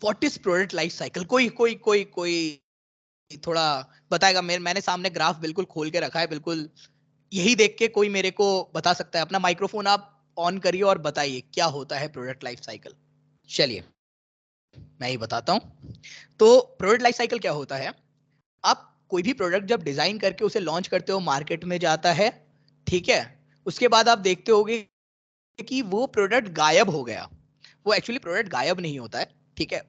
What is product life cycle? कोई कोई कोई कोई थोड़ा बताएगा? मैंने सामने ग्राफ बिल्कुल खोल के रखा है, बिल्कुल यही देख के कोई मेरे को बता सकता है? अपना माइक्रोफोन आप ऑन करिए और बताइए क्या होता है प्रोडक्ट लाइफ साइकिल। चलिए मैं ही बताता हूं। तो प्रोडक्ट लाइफ साइकिल क्या होता है? आप कोई भी प्रोडक्ट जब डिजाइन करके उसे लॉन्च करते हो, मार्केट में जाता है, ठीक है, उसके बाद आप देखते होगे कि वो प्रोडक्ट गायब हो गया। वो एक्चुअली प्रोडक्ट गायब नहीं होता है, ठीक है,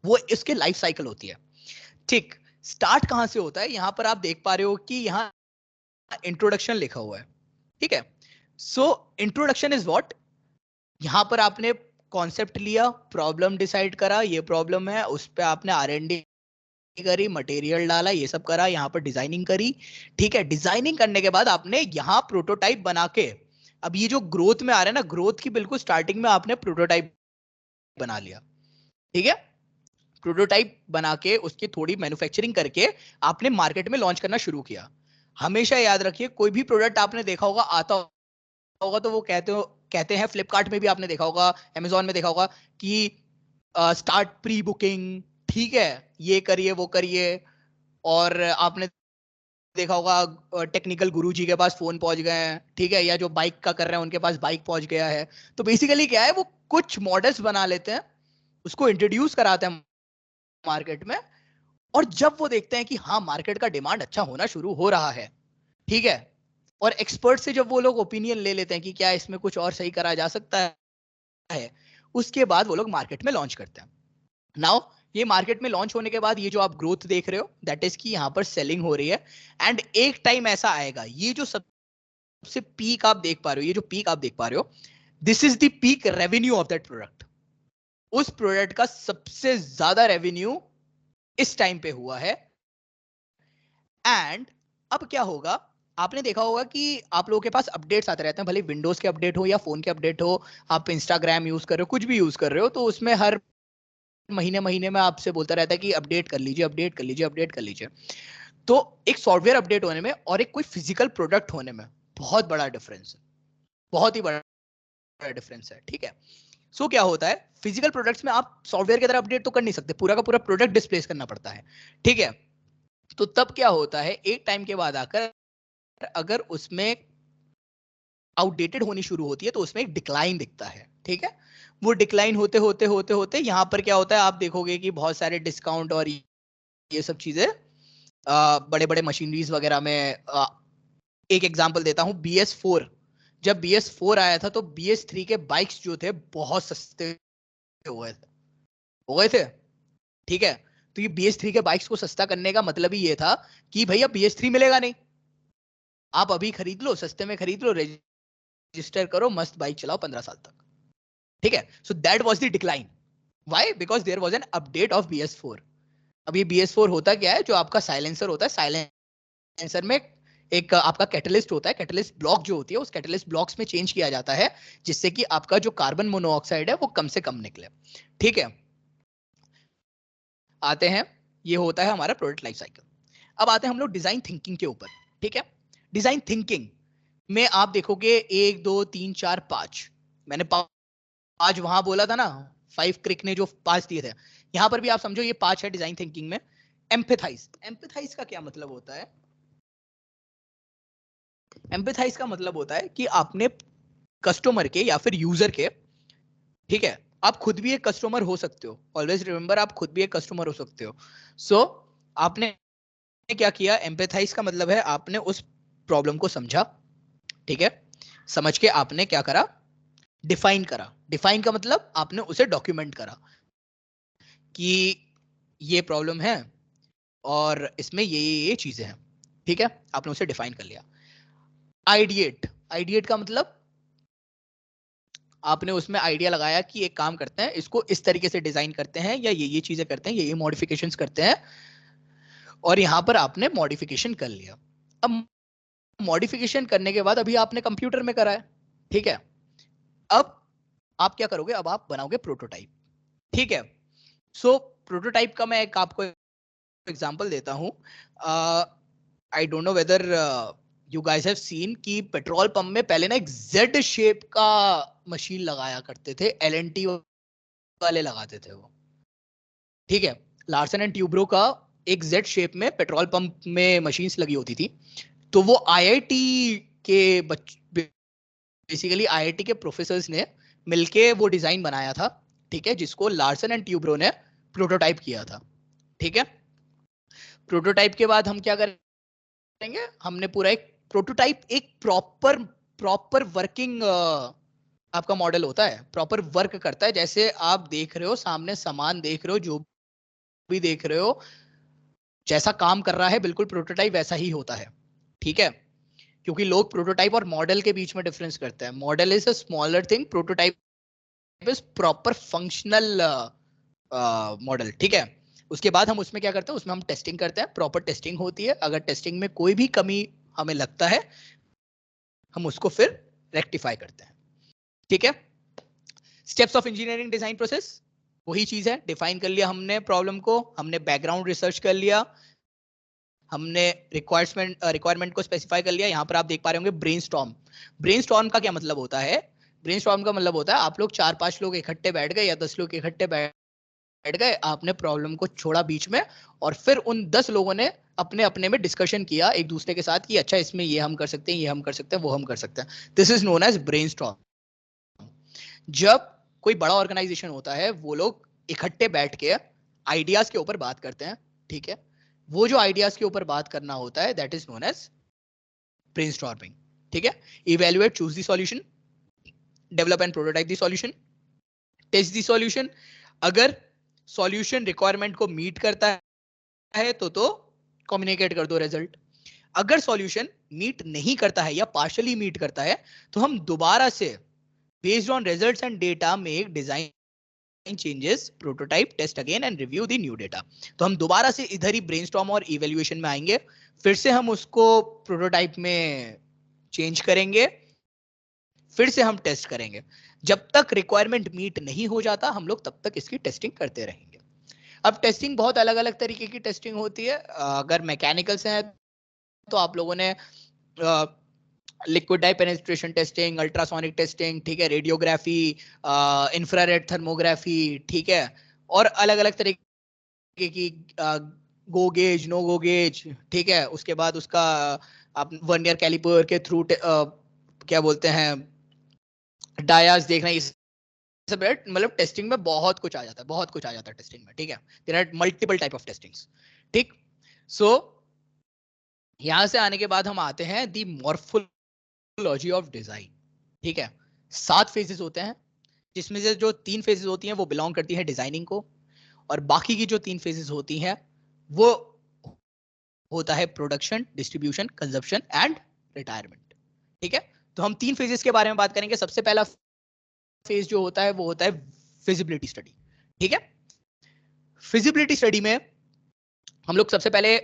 वो इसके लाइफ साइकिल होती है। ठीक, स्टार्ट कहां से होता है? यहां पर आप देख पा रहे हो कि यहां इंट्रोडक्शन लिखा हुआ है, ठीक है। So introduction is what? यहां पर आपने कॉन्सेप्ट लिया, प्रॉब्लम डिसाइड करा, ये प्रॉब्लम है, उस पर आपने R&D करी, मटेरियल डाला, ये सब करा, यहाँ पर डिजाइनिंग करी, ठीक है। डिजाइनिंग करने के बाद आपने यहाँ प्रोटोटाइप बना के, अब ये जो ग्रोथ में आ रहा है ना, ग्रोथ की बिल्कुल स्टार्टिंग में आपने प्रोटोटाइप बना लिया, ठीक है। प्रोटोटाइप बना के उसकी थोड़ी मैन्युफैक्चरिंग करके आपने मार्केट में लॉन्च करना शुरू किया। हमेशा याद रखिए, कोई भी प्रोडक्ट आपने देखा होगा आता होगा तो वो कहते हैं, फ्लिपकार्ट में भी आपने देखा होगा, अमेजोन में देखा होगा कि स्टार्ट प्री बुकिंग, ठीक है, ये करिए वो करिए। और आपने देखा होगा टेक्निकल गुरुजी के पास फोन पहुंच गए हैं, ठीक है, या जो बाइक का कर रहे हैं उनके पास बाइक पहुंच गया है। तो बेसिकली क्या है, वो कुछ मॉडल्स बना लेते हैं, उसको इंट्रोड्यूस कराते हैं मार्केट में, और जब वो देखते हैं कि हाँ मार्केट का डिमांड अच्छा होना शुरू हो रहा है, ठीक है, और एक्सपर्ट से जब वो लोग ओपिनियन ले लेते हैं कि क्या इसमें कुछ और सही करा जा सकता है, उसके बाद वो लोग मार्केट में लॉन्च करते हैं। नाउ ये मार्केट में लॉन्च होने के बाद ये जो आप ग्रोथ देख रहे हो, दैट इज कि यहां पर सेलिंग हो रही है। एंड एक टाइम ऐसा आएगा, ये जो सबसे पीक आप देख पा रहे हो, ये जो पीक आप देख पा रहे हो, this is the peak revenue of that product. उस प्रोडक्ट का सबसे ज्यादा रेवेन्यू इस टाइम पे हुआ है। एंड अब क्या होगा, आपने देखा होगा कि आप लोगों के पास अपडेट्स आते रहते हैं, भले विंडोज के अपडेट हो या फोन के अपडेट हो, आप इंस्टाग्राम यूज कर रहे हो, कुछ भी यूज कर रहे हो, तो उसमें हर महीने महीने में आपसे बोलता रहता है कि अपडेट कर लीजिए, अपडेट कर लीजिए, अपडेट कर लीजिए। तो एक सॉफ्टवेयर अपडेट होने में और एक कोई फिजिकल प्रोडक्ट होने में बहुत बड़ा डिफरेंस है, बहुत ही बड़ा डिफरेंस है, ठीक है। सो क्या होता है, फिजिकल प्रोडक्ट्स में आप सॉफ्टवेयर की तरह अपडेट तो कर नहीं सकते, पूरा का पूरा प्रोडक्ट डिस्प्लेस करना पड़ता है, ठीक है। तो तब क्या होता है, एक टाइम के बाद आकर अगर उसमें आउटडेटेड होनी शुरू होती है तो उसमें एक डिक्लाइन दिखता है, ठीक है। वो डिक्लाइन होते होते होते होते यहां पर क्या होता है, आप देखोगे कि बहुत सारे डिस्काउंट और ये सब चीजें बड़े बड़े मशीनरीज वगैरह में, एक एग्जांपल देता हूं, BS4। जब BS4 आया था तो BS3 के बाइक्स जो थे बहुत सस्ते हो गए थे, हो गए थे, ठीक है। तो ये BS3 के बाइक्स को सस्ता करने का मतलब ही ये था कि भैया BS3 मिलेगा नहीं, आप अभी खरीद लो, सस्ते में खरीद लो, रजिस्टर करो, मस्त बाइक चलाओ 15 साल तक, ठीक है। So that was the decline. Why? Because there was an update of BS4। अब ये BS4 होता क्या है, जो आपका साइलेंसर होता है, साइलेंसर में एक आपका कैटलिस्ट होता है, कैटलिस्ट ब्लॉक जो होती है, उस कैटलिस्ट ब्लॉक्स में चेंज किया जाता है, जिससे कि आपका जो कार्बन मोनोऑक्साइड है वो कम से कम निकले, ठीक है। आते हैं, ये होता है हमारा प्रोडक्ट लाइफ साइकिल। अब आते हैं हम लोग डिजाइन थिंकिंग के ऊपर, ठीक है। डिजाइन थिंकिंग में आप देखोगे 1 2 3 4 5, मैंने 5 वहां बोला था ना, 5 क्रिक ने जो 5 दिए थे, यहां पर भी आप समझो ये 5 है डिजाइन थिंकिंग में। एम्पैथाइज, एम्पैथाइज का क्या मतलब होता है? एम्पैथाइज का मतलब होता है कि आपने कस्टमर के या फिर यूजर के, ठीक है, आप खुद भी एक कस्टमर हो सकते हो, ऑलवेज रिमेंबर, आप खुद भी एक कस्टमर हो सकते हो। सो आपने क्या किया, एम्पैथाइज का मतलब है आपने उस प्रॉब्लम को समझा, ठीक है, समझ के आपने क्या करा, डिफाइन करा। डिफाइन का मतलब आपने उसे डॉक्यूमेंट करा कि ये प्रॉब्लम है और इसमें ये चीजें हैं, ठीक है, आपने उसे डिफाइन कर लिया। आइडिएट, आइडिएट का मतलब आपने उसमें आइडिया लगाया कि एक काम करते हैं, इसको इस तरीके से डिजाइन करते हैं, या ये चीजें करते हैं, ये मॉडिफिकेशंस करते हैं, और यहां पर आपने मॉडिफिकेशन कर लिया। अब मॉडिफिकेशन करने के बाद अभी आपने कंप्यूटर में करा है, ठीक है। अब आप क्या करोगे, अब आप बनाओगे प्रोटोटाइप, ठीक है। सो प्रोटोटाइप का मैं एक आपको एग्जांपल देता हूं। I don't know whether you guys have seen कि पेट्रोल पंप में पहले ना एक जेड शेप का मशीन लगाया करते थे, LNT वाले लगाते थे वो, ठीक है, लार्सन एंड ट्यूब्रो का एक जेड शेप में पेट्रोल पंप में मशीन्स लगी होती थी। तो वो आईआईटी के बेसिकली आईआईटी के प्रोफेसर्स ने मिलके वो डिजाइन बनाया था, ठीक है, जिसको लार्सन एंड ट्यूब्रो ने प्रोटोटाइप किया था। ठीक है, प्रोटोटाइप के बाद हम क्या करेंगे, हमने पूरा एक प्रोटोटाइप, एक प्रॉपर वर्किंग आपका मॉडल होता है, प्रॉपर वर्क करता है। जैसे आप देख रहे हो सामने सामान देख रहे हो, जो भी देख रहे हो, जैसा काम कर रहा है बिल्कुल प्रोटोटाइप वैसा ही होता है। ठीक है, क्योंकि लोग प्रोटोटाइप और मॉडल के बीच में डिफरेंस करते हैं। Model is a smaller thing, prototype is proper functional model. ठीक है, उसके बाद हम उसमें क्या करते हैं, उसमें हम टेस्टिंग करते हैं, प्रॉपर टेस्टिंग होती है। अगर टेस्टिंग में कोई भी कमी हमें लगता है, हम उसको फिर रेक्टिफाई करते हैं। ठीक है, steps of engineering design process वही चीज है, डिफाइन कर लिया हमने प्रॉब्लम को, हमने बैकग्राउंड रिसर्च कर लिया, हमने रिक्वायरमेंट को स्पेसिफाई कर लिया। यहां पर आप देख पा रहे होंगे ब्रेनस्टॉर्म। ब्रेनस्टॉर्म का क्या मतलब होता है, ब्रेनस्टॉर्म का मतलब होता है आप लोग 4-5 लोग इकट्ठे बैठ गए या 10 लोग इकट्ठे बैठ गए, आपने प्रॉब्लम को छोड़ा बीच में और फिर उन 10 लोगों ने अपने अपने में डिस्कशन किया एक दूसरे के साथ कि अच्छा इसमें ये हम कर सकते हैं, ये हम कर सकते हैं, वो हम कर सकते हैं। This is known as brainstorm. जब कोई बड़ा ऑर्गेनाइजेशन होता है, वो लोग इकट्ठे बैठ के आइडियाज के ऊपर बात करते हैं। ठीक है, वो जो आइडियाज के ऊपर बात करना होता है, that is known as brainstorming. ठीक है, evaluate, choose the solution, develop and prototype the solution, test the solution. अगर सॉल्यूशन रिक्वायरमेंट को मीट करता है तो कम्युनिकेट कर दो रिजल्ट। अगर सॉल्यूशन मीट नहीं करता है या पार्शियली मीट करता है, तो हम दोबारा से based on results and data make design changes, prototype, test again and review the new data. तो हम दोबारा से इधर ही ब्रेनस्टॉर्म और इवैल्यूएशन में आएंगे, फिर से हम उसको प्रोटोटाइप में चेंज करेंगे, फिर से हम टेस्ट करेंगे। जब तक रिक्वायरमेंट मीट नहीं हो जाता, हम लोग तब तक इसकी टेस्टिंग करते रहेंगे। अब टेस्टिंग बहुत अलग अलग तरीके की टेस्टिंग होती है। अगर मैकेनिकल से है तो आप लोगों ने liquid dye penetration testing, ultrasonic testing, ठीक है, रेडियोग्राफी, इंफ्रारेड थर्मोग्राफी, ठीक है, और अलग अलग तरीके की go gauge, no go gauge, ठीक है। उसके बाद उसका आप वर्नियर कैलिपर के थ्रू क्या बोलते हैं, डायास देखना, इस सब मतलब टेस्टिंग में बहुत कुछ आ जाता है, बहुत कुछ आ जाता है टेस्टिंग में। ठीक है, there are multiple type of testings. ठीक, सो यहां से आने के बाद हम आते हैं दी मॉर्फोलॉजी ऑफ डिजाइन। ठीक है, 7 फेजेस होते हैं, जिसमें से जो 3 फेजेस होती हैं वो बिलोंग करती है डिजाइनिंग को, और बाकी की जो 3 फेजेस होती हैं वो होता है production, distribution, consumption and retirement. ठीक है, तो हम 3 फेजेस के बारे में बात करेंगे। सबसे पहला फेज जो होता है वो होता है फिजिबिलिटी स्टडी। ठीक है, फिजिबिलिटी स्टडी में हम लोग सबसे पहले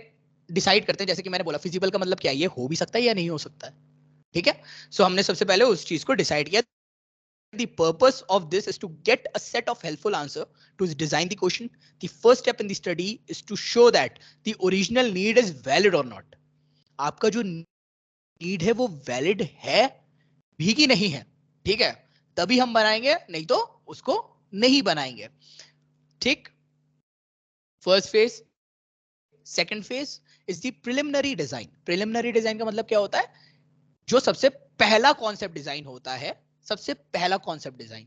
डिसाइड करते हैं, जैसे कि मैंने बोला फिजिबल का मतलब क्या है, ये हो भी सकता है या नहीं हो सकता है। ठीक है, सो हमने सबसे पहले उस चीज को डिसाइड किया। The purpose of this is to get a set of helpful answer to design the question. The first step in the study is to show that the original need is valid or not. आपका जो need है वो valid है भी कि नहीं है। ठीक है, तभी हम बनाएंगे, नहीं तो उसको नहीं बनाएंगे। ठीक, first phase. Second phase is the preliminary design. Preliminary design का मतलब क्या होता है, जो सबसे पहला कॉन्सेप्ट डिजाइन होता है, सबसे पहला concept design,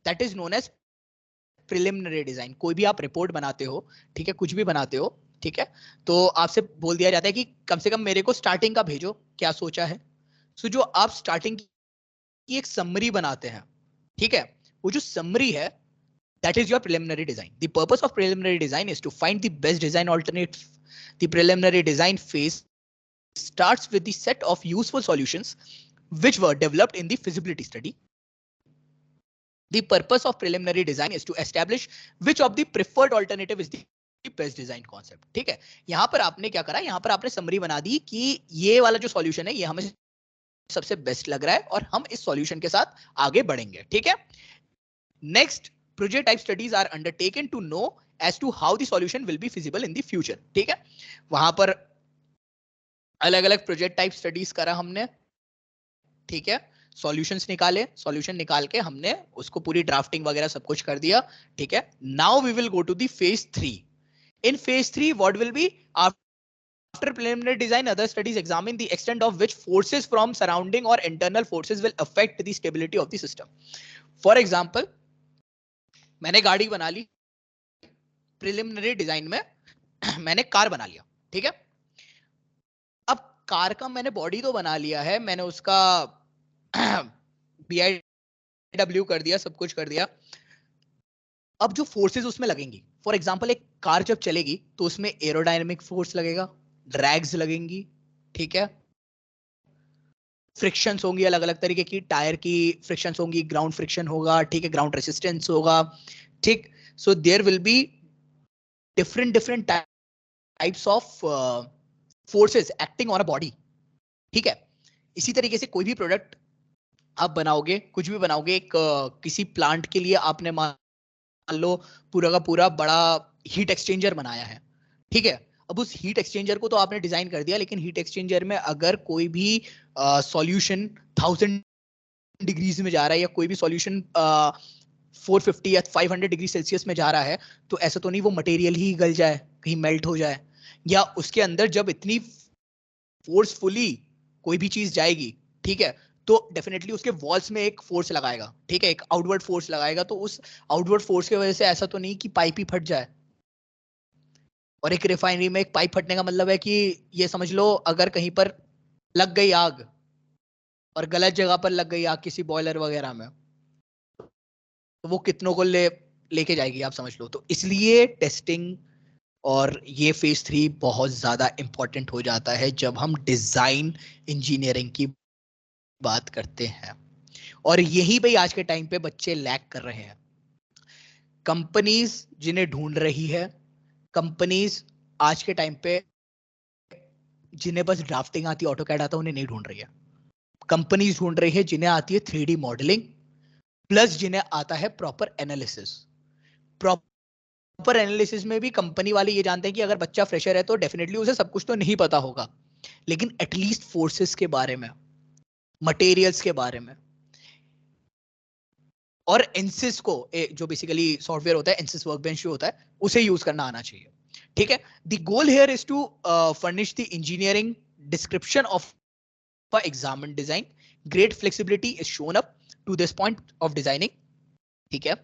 that is known as preliminary design. कोई भी आप रिपोर्ट बनाते हो, ठीक है, कुछ भी बनाते हो, ठीक है, तो आपसे बोल दिया जाता है कि कम से कम मेरे को स्टार्टिंग का भेजो, क्या सोचा है। सो जो आप स्टार्टिंग की एक समरी बनाते हैं, ठीक है, वो जो समरी है, that is your preliminary design. The purpose of preliminary design is to find the best design alternative. The preliminary design phase starts with the set of useful solutions which were developed in the feasibility study. The purpose of preliminary design is to establish which of the preferred alternative is the best design concept. ठीक है, यहां पर आपने क्या करा, यहां पर आपने समरी बना दी कि ये वाला जो सॉल्यूशन है ये हमें सबसे बेस्ट लग रहा है और हम इस सॉल्यूशन के साथ आगे बढ़ेंगे। ठीक है, next, project type studies are undertaken to know as to how the solution will be feasible in the future. ठीक है, वहां पर अलग अलग प्रोजेक्ट टाइप स्टडीज करा हमने। ठीक है, सॉल्यूशंस निकाले, सॉल्यूशन निकाल के हमने उसको पूरी ड्राफ्टिंग वगैरह सब कुछ कर दिया, ठीक है। Now we will go to the phase 3. In phase 3 what will be, after preliminary design, other studies examine the extent of which forces from surrounding or internal forces will affect the stability of the system. For example, मैंने गाड़ी बना ली preliminary design में, मैंने car बना लिया, ठीक है। अब कार का मैंने बॉडी तो बना लिया है, मैंने उसका BIW कर दिया, सब कुछ कर दिया। अब जो फोर्सेस उसमें लगेंगी, फॉर एग्जांपल एक कार जब चलेगी तो उसमें एरोडायनेमिक फोर्स लगेगा, ड्रैग्स लगेंगी, ठीक है, फ्रिक्शंस होंगी अलग अलग तरीके की, टायर की फ्रिक्शंस होंगी, ग्राउंड फ्रिक्शन होगा, ठीक है, ग्राउंड रेसिस्टेंस होगा, ठीक। So there will be different types of forces acting on a body, ठीक है। इसी तरीके से कोई भी प्रोडक्ट आप बनाओगे, कुछ भी बनाओगे, एक किसी प्लांट के लिए आपने मान लो पूरा का पूरा बड़ा हीट एक्सचेंजर बनाया है, ठीक है। अब उस हीट एक्सचेंजर को तो आपने डिजाइन कर दिया, लेकिन हीट एक्सचेंजर में अगर कोई भी सॉल्यूशन 1000 डिग्रीज में जा रहा है, या कोई भी सॉल्यूशन 450 या 500 डिग्री सेल्सियस में जा रहा है, तो ऐसा तो नहीं वो मटेरियल ही गल जाए, कहीं मेल्ट हो जाए, या उसके अंदर जब इतनी फोर्सफुली कोई भी चीज जाएगी, ठीक है, तो डेफिनेटली उसके वॉल्स में एक फोर्स लगाएगा, ठीक है, एक आउटवर्ड फोर्स लगाएगा। तो उस आउटवर्ड फोर्स की वजह से ऐसा तो नहीं कि पाइप ही फट जाए। और एक रिफाइनरी में एक पाइप फटने का मतलब है कि ये समझ लो अगर कहीं पर लग गई आग और गलत जगह पर लग गई आग किसी बॉयलर वगैरह में, तो वो कितनों को लेके जाएगी, आप समझ लो। तो इसलिए टेस्टिंग और ये फेज 3 बहुत ज्यादा इंपॉर्टेंट हो जाता है जब हम डिजाइन इंजीनियरिंग की बात करते हैं। और यही भाई आज के टाइम पे बच्चे लैग कर रहे हैं। कंपनीज जिन्हें ढूंढ रही है, कंपनीज आज के टाइम पे जिन्हें बस ड्राफ्टिंग आती है, ऑटोकैड आता है, उन्हें नहीं ढूंढ रही है। कंपनीज ढूंढ रही है जिन्हें आती है 3D मॉडलिंग, प्लस जिन्हें आता है प्रॉपर एनालिसिस। प्रॉपर एनालिसिस में भी कंपनी वाले ये जानते हैं कि अगर बच्चा फ्रेशर है तो डेफिनेटली उसे सब कुछ तो नहीं पता होगा, लेकिन एटलीस्ट फोर्सेस के बारे में, मटेरियल्स के बारे में, और एनसिस को जो बेसिकली सॉफ्टवेयर होता है, एनसिस वर्कबेंच जो होता है, उसे यूज करना आना चाहिए, ठीक है। The goal here is to furnish the engineering description of examined design. Great flexibility is shown up to this point of designing, ठीक है।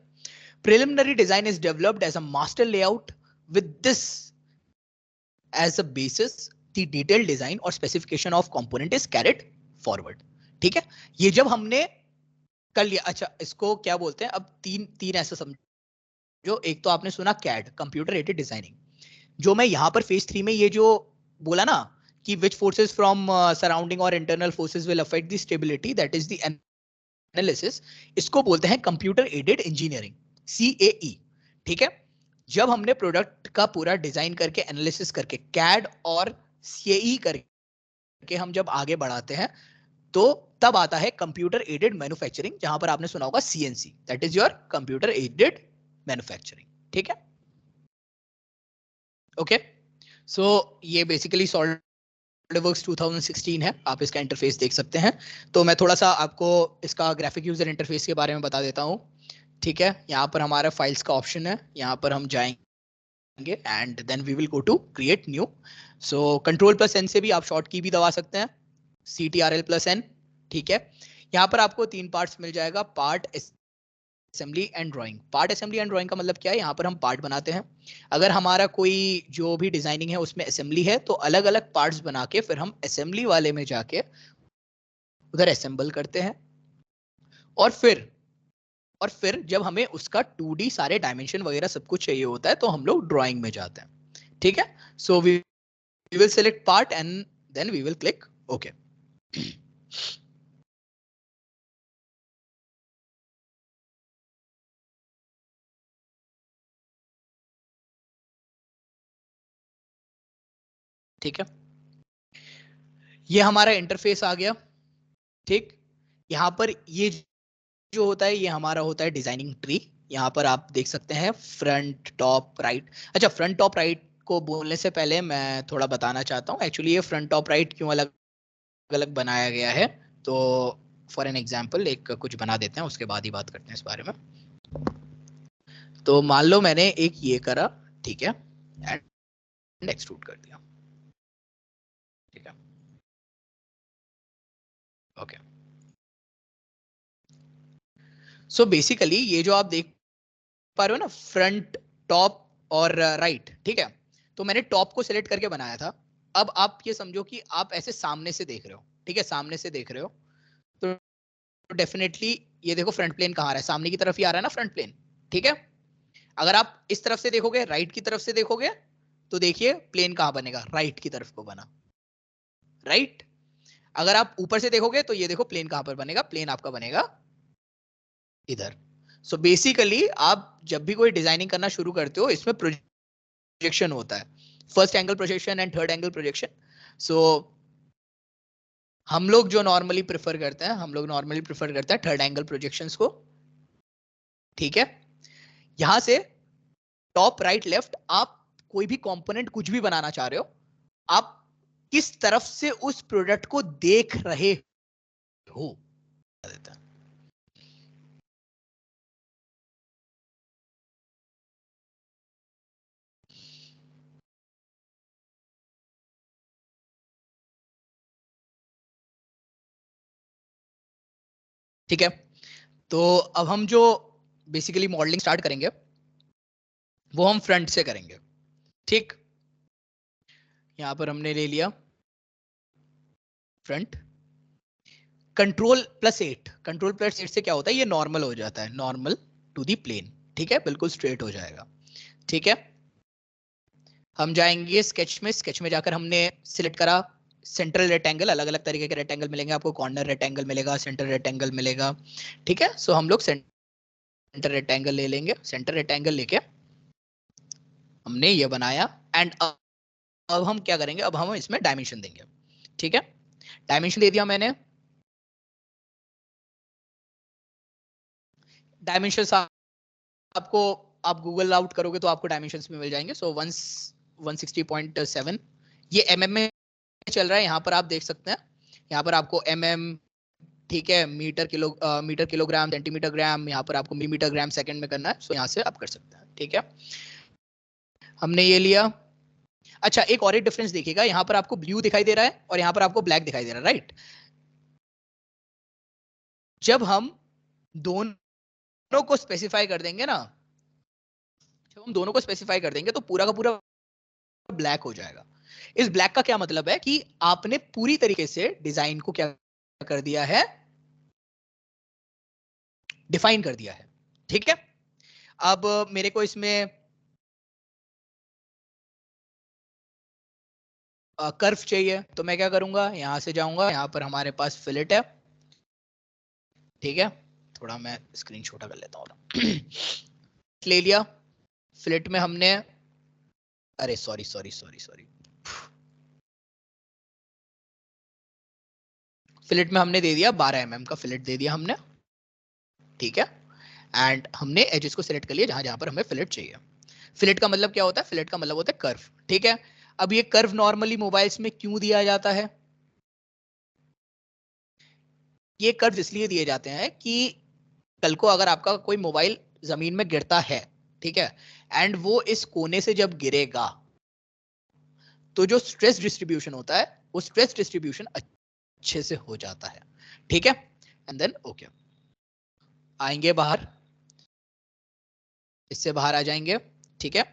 Preliminary design is developed as a master layout with this as a basis. The detailed design or specification of component is carried forward, ठीक है। ये जब हमने कर लिया, अच्छा इसको क्या बोलते हैं, अब तीन ऐसा समझो। एक तो आपने सुना CAD, कंप्यूटर एडेड डिजाइनिंग, जो मैं यहाँ पर फेज 3 में ये जो बोला ना कि which forces from surrounding or internal forces will affect the stability, that is the analysis, इसको बोलते हैं कंप्यूटर एडेड इंजीनियरिंग, CAE, ठीक है। जब हमने प्रोडक्ट का पूरा डिजाइन करके एनालिसिस करके CAD और CAE करके हम जब आगे बढ़ाते हैं, तो तब आता है कंप्यूटर एडेड मैन्युफैक्चरिंग, जहां पर आपने सुना होगा CNC, that is your computer aided manufacturing, ठीक है। ओके, सो ये बेसिकली सॉलिडवर्क्स 2016 है, आप इसका इंटरफेस देख सकते हैं। तो मैं थोड़ा सा आपको इसका ग्राफिक यूजर इंटरफेस के बारे में बता देता हूँ, ठीक है। यहाँ पर हमारा फाइल्स का ऑप्शन है, यहाँ पर हम जाएंगे and then we will go to create new. So Ctrl+N से भी आप शॉर्ट की भी दबा सकते हैं, CTRL+N, ठीक है। यहाँ पर आपको 3 पार्ट्स मिल जाएगा, part, assembly and drawing. Part assembly and drawing का मतलब क्या है, यहाँ पर हम पार्ट बनाते हैं। अगर हमारा कोई जो भी डिजाइनिंग है उसमें असेंबली है, तो अलग अलग पार्ट्स बना के फिर हम असेंबली वाले में जाके उधर असेंबल करते हैं। और फिर जब हमें उसका 2D सारे डायमेंशन वगैरह सब कुछ चाहिए होता है, तो हम लोग ड्राइंग में जाते हैं, ठीक है। So we will select part and then we will click okay. ठीक है, ये हमारा इंटरफेस आ गया, ठीक। यहाँ पर ये जो होता है, ये हमारा होता है डिजाइनिंग ट्री। यहाँ पर आप देख सकते हैं फ्रंट, टॉप, राइट। अच्छा, फ्रंट, टॉप, राइट को बोलने से पहले मैं थोड़ा बताना चाहता हूँ एक्चुअली ये फ्रंट, टॉप, राइट क्यों अलग अलग बनाया गया है। तो फॉर एन एग्जाम्पल एक कुछ बना देते हैं, उसके बाद ही बात करते हैं इस बारे में। तो मान लो मैंने एक ये करा, ठीक है, एंड एक्सट्रूड कर दिया, ठीक है, ओके। सो बेसिकली ये जो आप देख पा रहे हो ना, फ्रंट, टॉप और राइट, ठीक है, तो मैंने टॉप को सिलेक्ट करके बनाया था। अब आप ये समझो कि आप ऐसे सामने से देख रहे हो, ठीक है, सामने से देख रहे हो, तो डेफिनेटली ये देखो फ्रंट प्लेन कहाँ आ रहा है, सामने की तरफ ही आ रहा है ना फ्रंट प्लेन, ठीक है। अगर आप इस तरफ से देखोगे, राइट की तरफ से देखोगे, तो देखिए प्लेन कहाँ बनेगा, राइट की तरफ को बना, राइट। अगर आप ऊपर से देखोगे तो ये देखो प्लेन कहां पर बनेगा, प्लेन आपका बनेगा इधर। सो बेसिकली आप जब भी कोई डिजाइनिंग करना शुरू करते हो, इसमें प्रोजेक्शन होता है, first angle projection and third angle projection. So हम लोग जो नॉर्मली प्रेफर करते हैं, हम लोग नॉर्मली प्रेफर करते हैं थर्ड एंगल प्रोजेक्शंस को, ठीक है। यहां से टॉप, राइट, लेफ्ट, आप कोई भी कंपोनेंट कुछ भी बनाना चाह रहे हो, आप किस तरफ से उस प्रोडक्ट को देख रहे हो, देता है। ठीक है, तो अब हम जो बेसिकली मॉडलिंग स्टार्ट करेंगे वो हम फ्रंट से करेंगे, ठीक। यहां पर हमने ले लिया फ्रंट, कंट्रोल+8, कंट्रोल+8 से क्या होता है, ये नॉर्मल हो जाता है, नॉर्मल टू दी प्लेन, ठीक है, बिल्कुल स्ट्रेट हो जाएगा, ठीक है। हम जाएंगे स्केच में, स्केच में जाकर हमने सिलेक्ट करा सेंट्रल रेक्टेंगल, अलग अलग तरीके के रेक्टेंगल मिलेंगे आपको, कॉर्नर रेक्टेंगल मिलेगा, सेंटर रेक्टेंगल मिलेगा, ठीक है। सो हम लोग सेंटर रेक्टेंगल ले लेंगे, सेंटर रेक्टेंगल लेके हमने ये बनाया, एंड अब हम क्या करेंगे, अब हम इसमें डायमेंशन देंगे, ठीक है। डायमेंशन दे दिया मैंने, डायमेंशन आपको, आप गूगल आउट करोगे तो आपको डायमेंशंस में मिल जाएंगे। सो 160.7 ये एमएम में चल रहा है, यहाँ पर आप देख सकते हैं, यहाँ पर आपको एमएम, ठीक है, मीटर किलोग्राम, सेंटीमीटर ग्राम, यहाँ पर आपको मिलीमीटर ग्राम सेकंड में करना है, सो यहाँ से आप कर सकते हैं, ठीक है। हमने ये लिया। अच्छा, एक और एक डिफरेंस देखिएगा, यहाँ पर आपको ब्लू दिखाई दे रहा है और यहाँ पर आपको ब्लैक दिखाई दे रहा है, राइट। जब हम दोनों को स्पेसिफाई कर देंगे ना, जब हम दोनों को स्पेसिफाई कर देंगे तो पूरा का पूरा ब्लैक हो जाएगा। इस ब्लैक का क्या मतलब है कि आपने पूरी तरीके से डिजाइन को क्या कर दिया है, डिफाइन कर दिया है, ठीक है। अब मेरे को इसमें कर्व चाहिए, तो मैं क्या करूंगा, यहां से जाऊंगा, यहां पर हमारे पास फिलेट है, ठीक है। थोड़ा मैं स्क्रीन छोटा कर लेता हूँ ले लिया, फिलेट में हमने, अरे sorry sorry sorry sorry, fillet में हमने दे दिया 12 mm का फिलेट दे दिया हमने, ठीक है। एंड हमने एजेस को सिलेक्ट कर लिया जहां जहां पर हमें फिलेट चाहिए। फिलेट का मतलब क्या होता है, फिलेट का मतलब होता है कर्व, ठीक है। अब ये कर्व नॉर्मली मोबाइल्स में क्यों दिया जाता है, ये कर्व इसलिए दिए जाते हैं कि कल को अगर आपका कोई मोबाइल जमीन में गिरता है, ठीक है, एंड वो इस कोने से जब गिरेगा तो जो स्ट्रेस डिस्ट्रीब्यूशन होता है, वो स्ट्रेस डिस्ट्रीब्यूशन अच्छे से हो जाता है, ठीक है। एंड देन ओके, आएंगे बाहर, इससे बाहर आ जाएंगे, ठीक है,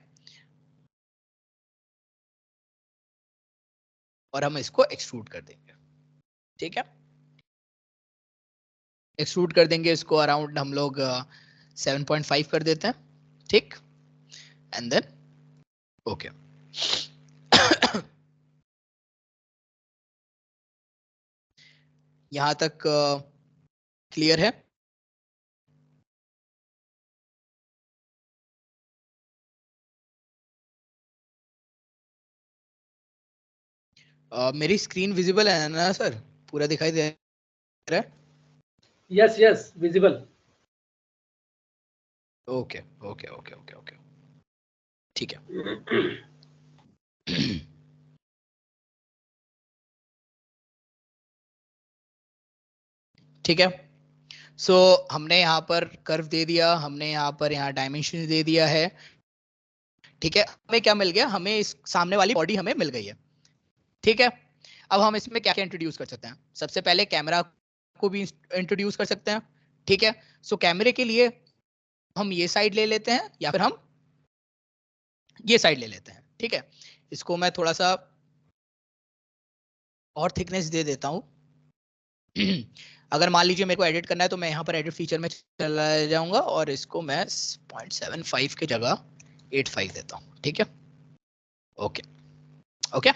और हम इसको एक्सट्रूड कर देंगे, ठीक है। एक्सट्रूड कर देंगे इसको अराउंड हम लोग 7.5 कर देते हैं, ठीक। एंड देन ओके यहां तक क्लियर है। मेरी स्क्रीन विजिबल है ना सर, पूरा दिखाई दे रहा है? Yes yes visible. Okay okay okay okay okay, ठीक है। ठीक है। सो हमने यहाँ पर कर्व दे दिया, हमने यहाँ पर यहाँ डायमेंशन दे दिया है। ठीक है, हमें क्या मिल गया, हमें इस सामने वाली बॉडी हमें मिल गई है। ठीक है, अब हम इसमें क्या क्या इंट्रोड्यूस कर सकते हैं। सबसे पहले कैमरा को भी इंट्रोड्यूस कर सकते हैं। ठीक है, सो कैमरे के लिए हम ये साइड ले लेते हैं या फिर हम ये साइड ले लेते हैं। ठीक है, इसको मैं थोड़ा सा और थिकनेस दे देता हूं। अगर मान लीजिए मेरे को एडिट करना है तो मैं यहाँ पर एडिट फीचर में चला जाऊंगा और इसको मैं 0.75 की जगह 8.5 देता हूँ। ठीक है, ओके ओके।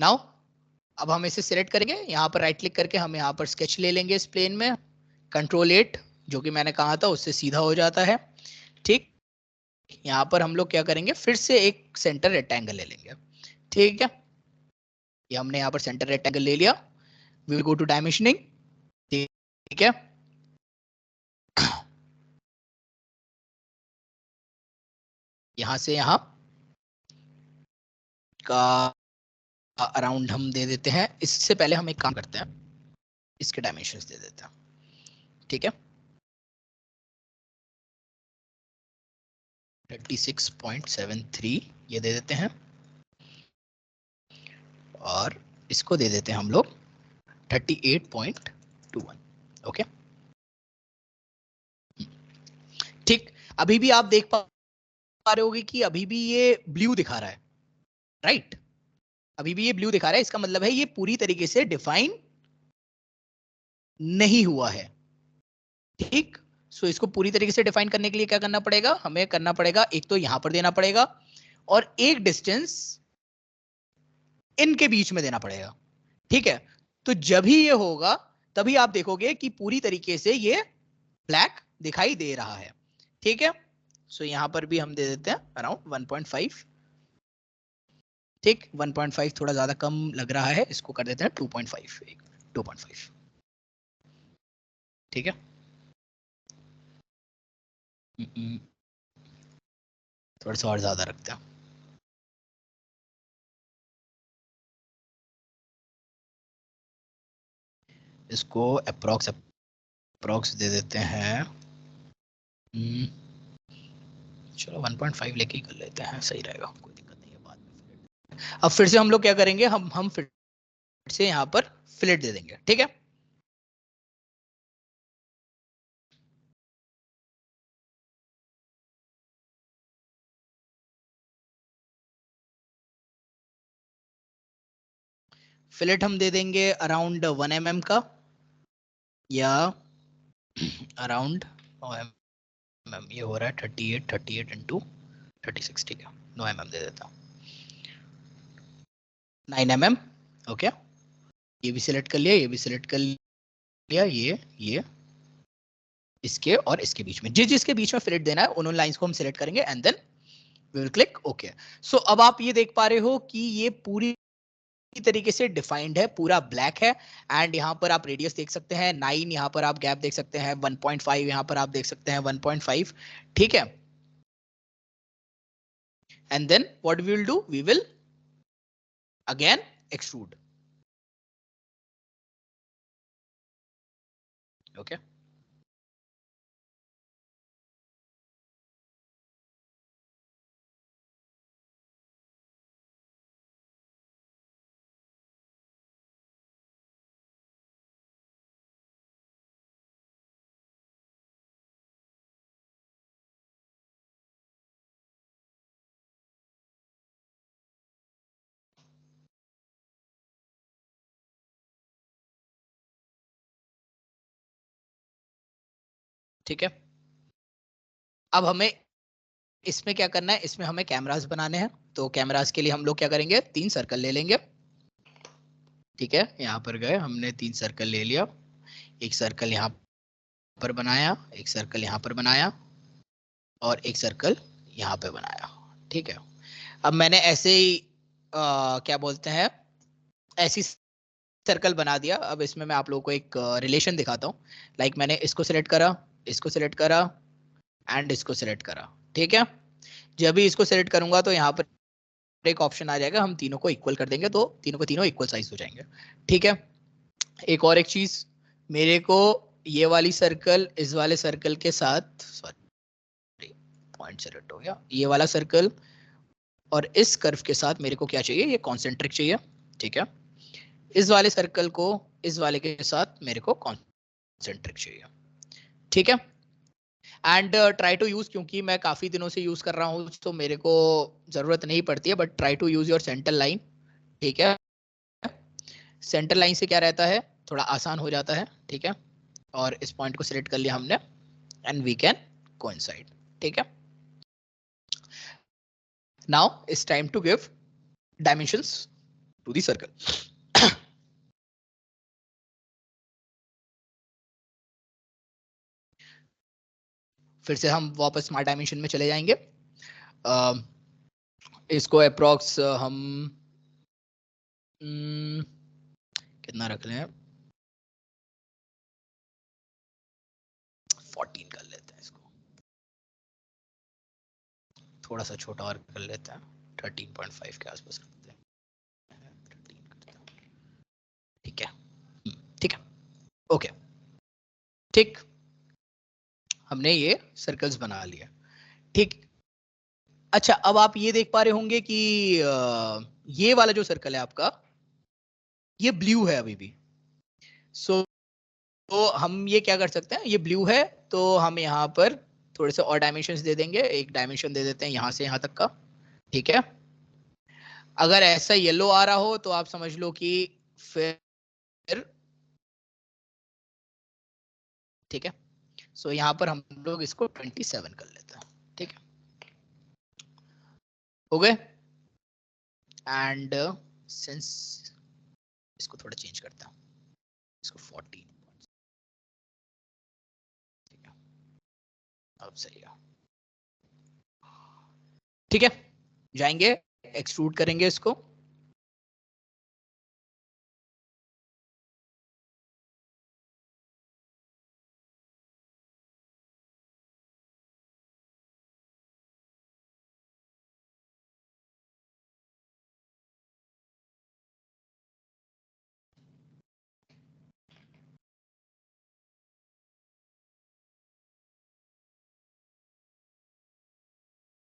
नाउ अब हम इसे सिलेक्ट करेंगे, यहाँ पर राइट क्लिक करके हम यहाँ पर स्केच ले लेंगे इस प्लेन में, कंट्रोल 8 जो कि मैंने कहा था उससे सीधा हो जाता है। ठीक, यहाँ पर हम लोग क्या करेंगे, फिर से एक सेंटर रेक्टेंगल ले लेंगे। ठीक है, ये हमने यहाँ पर सेंटर रेक्टेंगल ले लिया। We will go to dimensioning. ठीक है, यहाँ से यहाँ का अराउंड हम दे देते हैं। इससे पहले हम एक काम करते हैं, इसके डायमेंशंस दे देते हैं। ठीक है, 36.73 ये दे देते हैं और इसको दे देते हैं हम लोग 38.21। ओके, ठीक। अभी भी आप देख पा रहे होगे कि अभी भी ये ब्लू दिखा रहा है, राइट? अभी भी ये ब्लू दिखा रहा है, इसका मतलब है ये पूरी तरीके से डिफाइन नहीं हुआ है। ठीक, सो इसको पूरी तरीके से डिफाइन करने के लिए क्या करना पड़ेगा, हमें करना पड़ेगा, एक तो यहां पर देना पड़ेगा और एक डिस्टेंस इनके बीच में देना पड़ेगा। ठीक है, तो जब ही ये होगा तभी आप देखोगे कि पूरी तरीके से ये ब्लैक दिखाई दे रहा है। ठीक है, सो यहां पर भी हम दे देते हैं अराउंड 1.5। ठीक, 1.5 थोड़ा ज्यादा कम लग रहा है, इसको कर देते हैं 2.5। 2.5। ठीक है, थोड़ा सा और ज्यादा रखते हैं। इसको अप्रोक्स दे देते हैं। चलो 1.5 लेके ही कर लेते हैं, सही रहेगा, कोई दिक्कत नहीं है बाद में। अब फिर से हम लोग क्या करेंगे, हम फिर से यहाँ पर फिलेट दे देंगे। ठीक है, फिलेट हम दे देंगे अराउंड 1 mm का या अराउंड ये हो रहा है 38 इंटू 36। ठीक है, 9 mm दे देता हूँ, 9 mm। ओके, ये भी सिलेक्ट कर लिया, ये भी सिलेक्ट कर लिया, ये इसके और इसके बीच में, जिसके बीच में फिलेट देना है उन लाइंस को हम सिलेक्ट करेंगे and then we will click okay. So अब आप ये देख पा रहे हो कि ये पूरी तरीके से डिफाइंड है, पूरा ब्लैक है। एंड यहाँ पर आप रेडियस देख सकते हैं 9, यहाँ पर आप गैप देख सकते हैं 1.5, यहाँ पर आप देख सकते हैं 1.5। ठीक है, and then what we will do, we will again extrude. Okay, ठीक है। अब हमें इसमें क्या करना है, इसमें हमें कैमरास बनाने हैं। तो कैमरास के लिए हम लोग क्या करेंगे, 3 सर्कल ले लेंगे। ठीक है, यहाँ पर गए, हमने 3 सर्कल ले लिया। एक सर्कल यहाँ पर बनाया, एक सर्कल यहाँ पर बनाया और एक सर्कल यहाँ पे बनाया। ठीक है, अब मैंने ऐसे ही क्या बोलते हैं, ऐसी सर्कल बना दिया। अब इसमें मैं आप लोगों को एक रिलेशन दिखाता हूँ। लाइक मैंने इसको सिलेक्ट करा, इसको सिलेक्ट करा एंड इसको सिलेक्ट करा। ठीक है, जब भी इसको सिलेक्ट करूंगा तो यहाँ पर एक ऑप्शन आ जाएगा, हम तीनों को इक्वल कर देंगे तो तीनों को तीनों इक्वल साइज हो जाएंगे। ठीक है, एक और एक चीज, मेरे को ये वाली सर्कल इस वाले सर्कल के साथ, सॉरी पॉइंट सेलेक्ट हो गया, ये वाला सर्कल और इस कर्व के साथ मेरे को क्या चाहिए, ये कॉन्सेंट्रिक चाहिए, ठीक है। इस वाले सर्कल को इस वाले के साथ मेरे को कॉन्सेंट्रिक चाहिए, ठीक है। एंड ट्राई टू यूज, क्योंकि मैं काफी दिनों से यूज कर रहा हूँ तो मेरे को जरूरत नहीं पड़ती है, but try to use your centre line, ठीक है। सेंटर लाइन से क्या रहता है, थोड़ा आसान हो जाता है, ठीक है। और इस पॉइंट को सिलेक्ट कर लिया हमने एंड वी कैन कोइंसाइड, ठीक है। Now it's time to give dimensions to the circle. फिर से हम वापस स्मार्ट डायमेंशन में चले जाएंगे। इसको अप्रॉक्स हम कितना रख लें, 14 कर लेते हैं, इसको थोड़ा सा छोटा और कर लेते हैं, 13.5 के आसपास करते हैं, 13 करते हैं, ठीक है, ठीक है, ओके, ठीक। हमने ये सर्कल्स बना लिया, ठीक। अच्छा, अब आप ये देख पा रहे होंगे कि ये वाला जो सर्कल है आपका, ये ब्लू है अभी भी। सो तो हम ये क्या कर सकते हैं, ये ब्लू है तो हम यहाँ पर थोड़े से और डायमेंशंस दे देंगे, एक डायमेंशन दे देते हैं यहाँ से यहाँ तक का, ठीक है। अगर ऐसा येलो आ रहा हो तो आप समझ लो कि फिर, ठीक है। सो यहाँ पर हम लोग इसको 27 कर लेते हैं, ठीक है, हो गए। एंड सिंस इसको थोड़ा चेंज करता हूँ, इसको 14, ठीक है, अब सही है, ठीक है। जाएंगे एक्सट्रूड करेंगे इसको,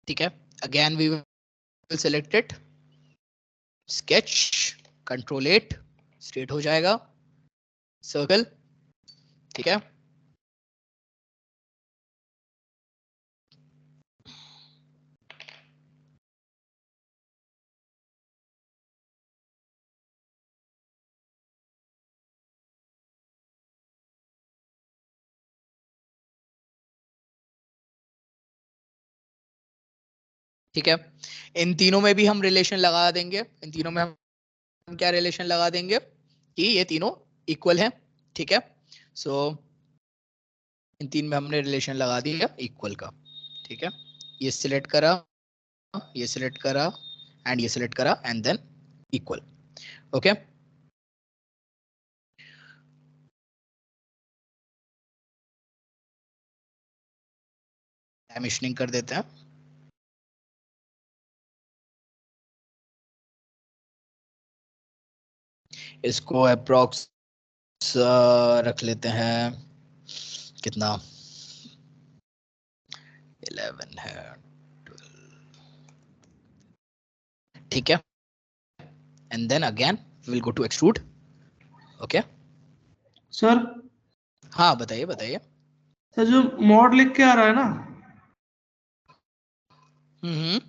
ठीक है। Again we will select it, sketch, control 8, straight हो जाएगा, सर्कल, ठीक है। ठीक है, इन तीनों में भी हम रिलेशन लगा देंगे, इन तीनों में हम क्या रिलेशन लगा देंगे कि ये तीनों इक्वल हैं, ठीक है। सो इन तीन में हमने रिलेशन लगा दिया इक्वल का, ठीक है। ये सिलेक्ट करा, ये सिलेक्ट करा एंड ये सिलेक्ट करा and than equal, okay. Dimensioning कर देते हैं, इसको अप्रॉक्स रख लेते हैं, कितना, 11 है, 12, ठीक है। And then again we will go to extrude, okay. Sir हाँ बताइए बताइए। सर जो मॉड लिख के आ रहा है ना, हम्म,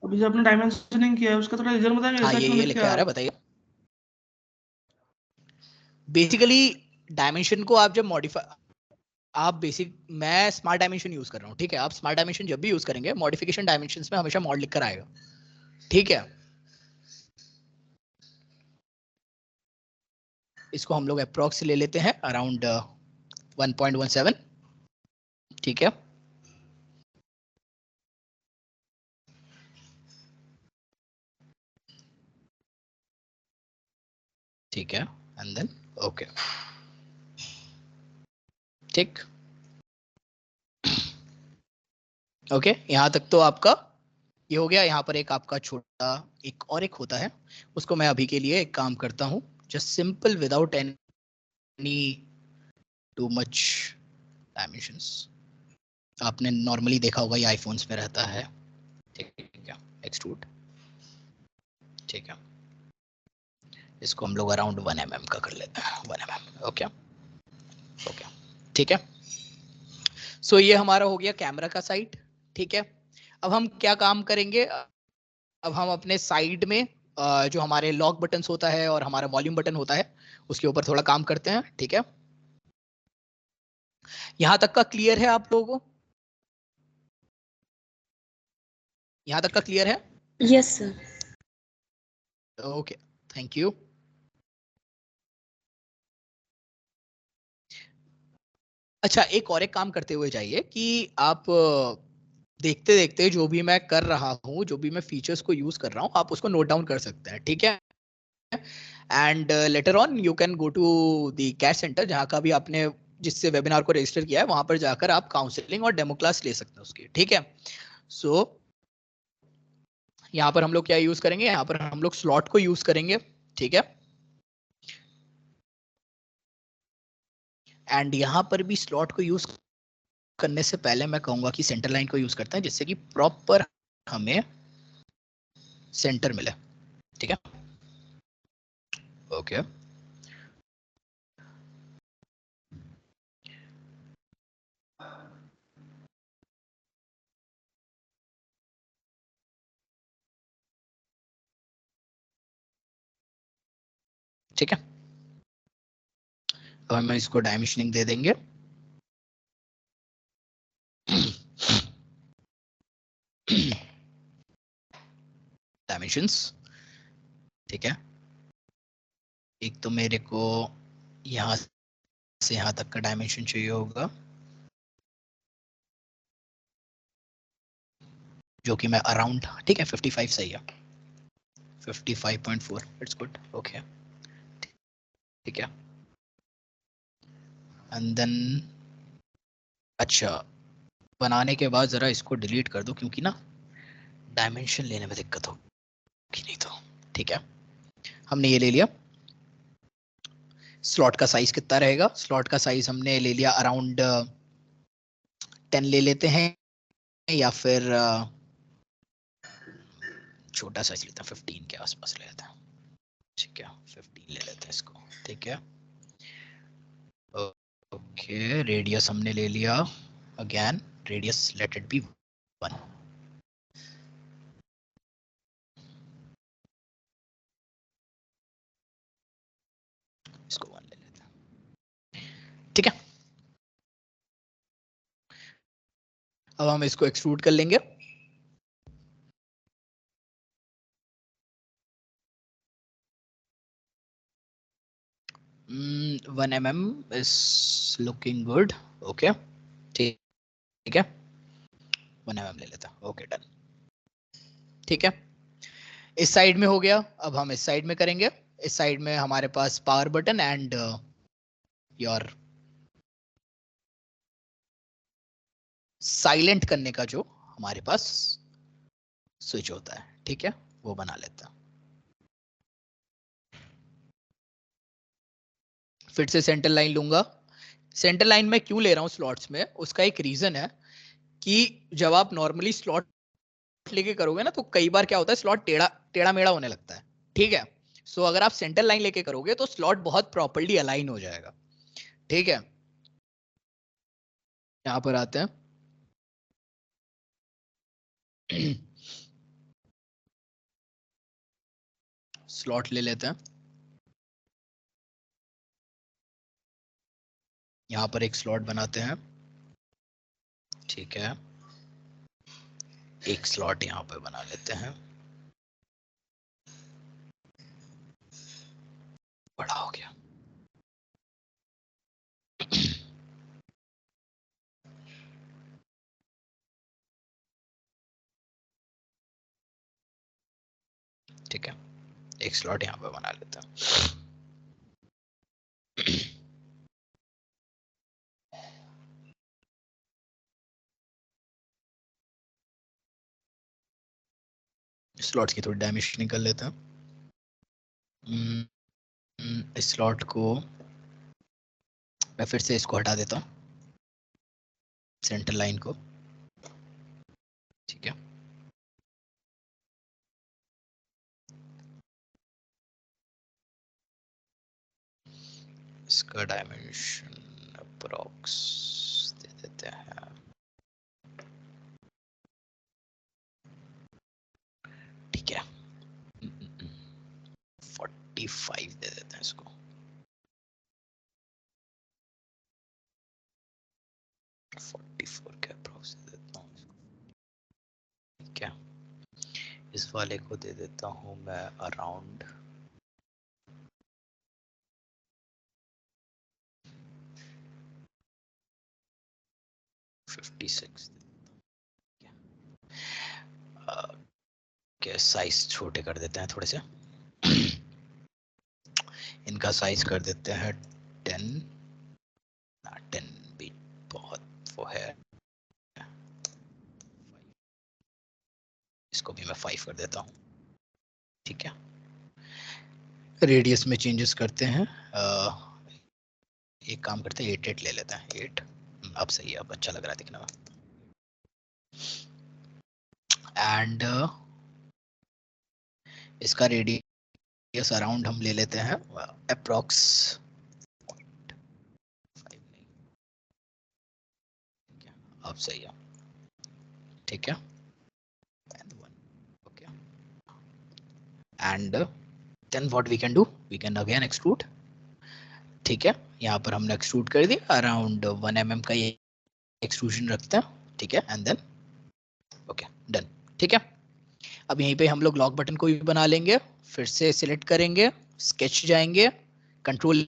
अभी जो आपने डायमेंशनिंग किया है उसका थोड़ा रीजन बताएंगे, हाँ ऐसा क्यों ये लिख के लिख के आ आ रहा रहा है, है? बताइए। बेसिकली डायमेंशन को आप जब मॉडिफाई, आप बेसिक, मैं स्मार्ट डायमेंशन यूज कर रहा हूँ, ठीक है। आप स्मार्ट डायमेंशन जब भी यूज करेंगे, मॉडिफिकेशन डायमेंशंस में हमेशा मॉड लिखकर आएगा, ठीक है। इसको हम लोग अप्रॉक्स ले लेते हैं अराउंड 1.17, ठीक है। ठीक है, एंड देन ओके, ठीक, ओके। यहाँ तक तो आपका ये हो गया। यहाँ पर एक आपका छोटा एक और एक होता है, उसको मैं अभी के लिए एक काम करता हूँ, just simple without any any too much dimensions. आपने नॉर्मली देखा होगा ये आईफोन्स में रहता है, ठीक है। एक्सट्रूड, ठीक है। इसको हम लोग अराउंड 1 mm का कर लेते हैं, 1 mm। ओके ओके, ठीक है। सो ये हमारा हो गया कैमरा का साइड, ठीक है। अब हम क्या काम करेंगे, अब हम अपने साइड में जो हमारे लॉक बटन होता है और हमारा वॉल्यूम बटन होता है उसके ऊपर थोड़ा काम करते हैं, ठीक है। यहां तक का क्लियर है आप लोगों को? यहां तक का क्लियर है? Yes sir. Okay, thank you. अच्छा, एक काम करते हुए जाइए कि आप देखते देखते जो भी मैं कर रहा हूँ, जो भी मैं फीचर्स को यूज कर रहा हूँ, आप उसको नोट डाउन कर सकते हैं, ठीक है। And later on you can go to the cash centre, जहाँ का भी आपने जिससे वेबिनार को रजिस्टर किया है वहां पर जाकर आप काउंसलिंग और डेमो क्लास ले सकते हैं उसकी, ठीक है। सो यहाँ पर हम लोग क्या यूज करेंगे, यहाँ पर हम लोग स्लॉट को यूज करेंगे, ठीक है। एंड यहाँ पर भी स्लॉट को यूज करने से पहले मैं कहूंगा कि सेंटर लाइन को यूज करते हैं, जिससे कि प्रॉपर हमें सेंटर मिले, ठीक है। ओके, ठीक है। अब हम इसको डायमेंशनिंग दे देंगे। डायमेंशंस, ठीक है। एक तो मेरे को यहाँ से यहाँ तक का डायमेंशन चाहिए होगा, जो कि मैं अराउंड, ठीक है, 55 सही है, 55.4, इट्स गुड, ओके, ठीक है। एंड देन अच्छा, बनाने के बाद जरा इसको डिलीट कर दो, क्योंकि ना डायमेंशन लेने में दिक्कत होगी नहीं तो, ठीक है। हमने ये ले लिया। स्लॉट का साइज कितना रहेगा, स्लॉट का साइज हमने ले लिया अराउंड 10 ले लेते हैं, या फिर छोटा साइज लेते हैं, 15 के आसपास ले लेते हैं, ठीक है। 15 ले लेते हैं इसको, ठीक है। ओके, रेडियस हमने ले लिया, again radius let it be 1, इसको 1 ले लेते हैं, ठीक है। अब हम इसको एक्सट्रूड कर लेंगे। Mm, 1 mm is looking good, okay, ठीक है। 1 mm ले लेता, ओके डन, ठीक है। इस साइड में हो गया, अब हम इस साइड में करेंगे। इस साइड में हमारे पास power button and your silent करने का जो हमारे पास स्विच होता है, ठीक है, वो बना लेता हूं। फिर से सेंटर लाइन लूंगा। सेंटर लाइन में क्यों ले रहा हूं स्लॉट्स में, उसका एक रीजन है कि जब आप नॉर्मली स्लॉट लेके करोगे ना, तो कई बार क्या होता है, स्लॉट टेढ़ा टेढ़ा मेढ़ा होने लगता है, ठीक है। सो अगर आप सेंटर लाइन लेके करोगे तो स्लॉट बहुत प्रॉपर्ली अलाइन हो जाएगा, ठीक है। यहां पर आते हैं। स्लॉट ले लेते हैं, यहां पर एक स्लॉट बनाते हैं, ठीक है। एक स्लॉट यहां पर बना लेते हैं, बड़ा हो गया। ठीक है, एक स्लॉट यहां पर बना लेते हैं। स्लॉट्स की थोड़ी डायमेंशनिंग कर लेते हैं। इस स्लॉट को मैं फिर से इसको हटा देता हूँ, सेंटर लाइन को, ठीक है। इसका डायमेंशन अप्रॉक्स दे देते हैं, ठीक है, 45 दे देते हैं इसको। 44 के अप्रॉक्स दे देता हूँ, ठीक है। इस वाले को दे देता हूँ मैं अराउंड 56। के साइज छोटे कर देते हैं थोड़े से, इनका साइज कर देते हैं 10, 10 भी बहुत वो है, इसको भी मैं 5 कर देता हूँ, ठीक है। रेडियस में चेंजेस करते हैं, एक काम करते हैं 8 ले लेते हैं, 8 अब सही है, अब अच्छा लग रहा है दिखने में। एंड इसका रेडियस अराउंड हम ले लेते हैं अप्रॉक्स 5 नहीं, अब सही है, ठीक है। And then what we can do, we can again extrude, ठीक है। यहाँ पर हमने एक्सट्रूड कर दिया, अराउंड 1 mm का ये एक्सट्रूजन रखते हैं, ठीक है। एंड देन ओके डन, ठीक है। अब यहीं पे हम लोग लॉक बटन को भी बना लेंगे, फिर से सिलेक्ट करेंगे, स्केच जाएंगे, कंट्रोल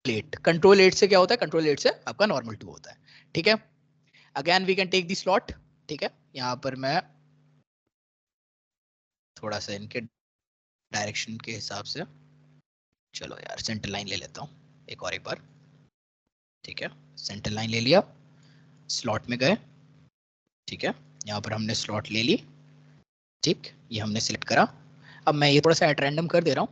8, कंट्रोल 8 से क्या होता है, कंट्रोल 8 से आपका नॉर्मल 2 होता है, ठीक है। Again we can take the slot, ठीक है। यहाँ पर मैं थोड़ा सा इनके डायरेक्शन के हिसाब से, चलो यार सेंटर लाइन ले लेता हूँ एक बार, ठीक है। सेंटर लाइन ले लिया, स्लॉट में गए, ठीक है। यहाँ पर हमने स्लॉट ले ली, ठीक, ये हमने सिलेक्ट करा। अब मैं ये थोड़ा सा एट रैंडम कर दे रहा हूँ।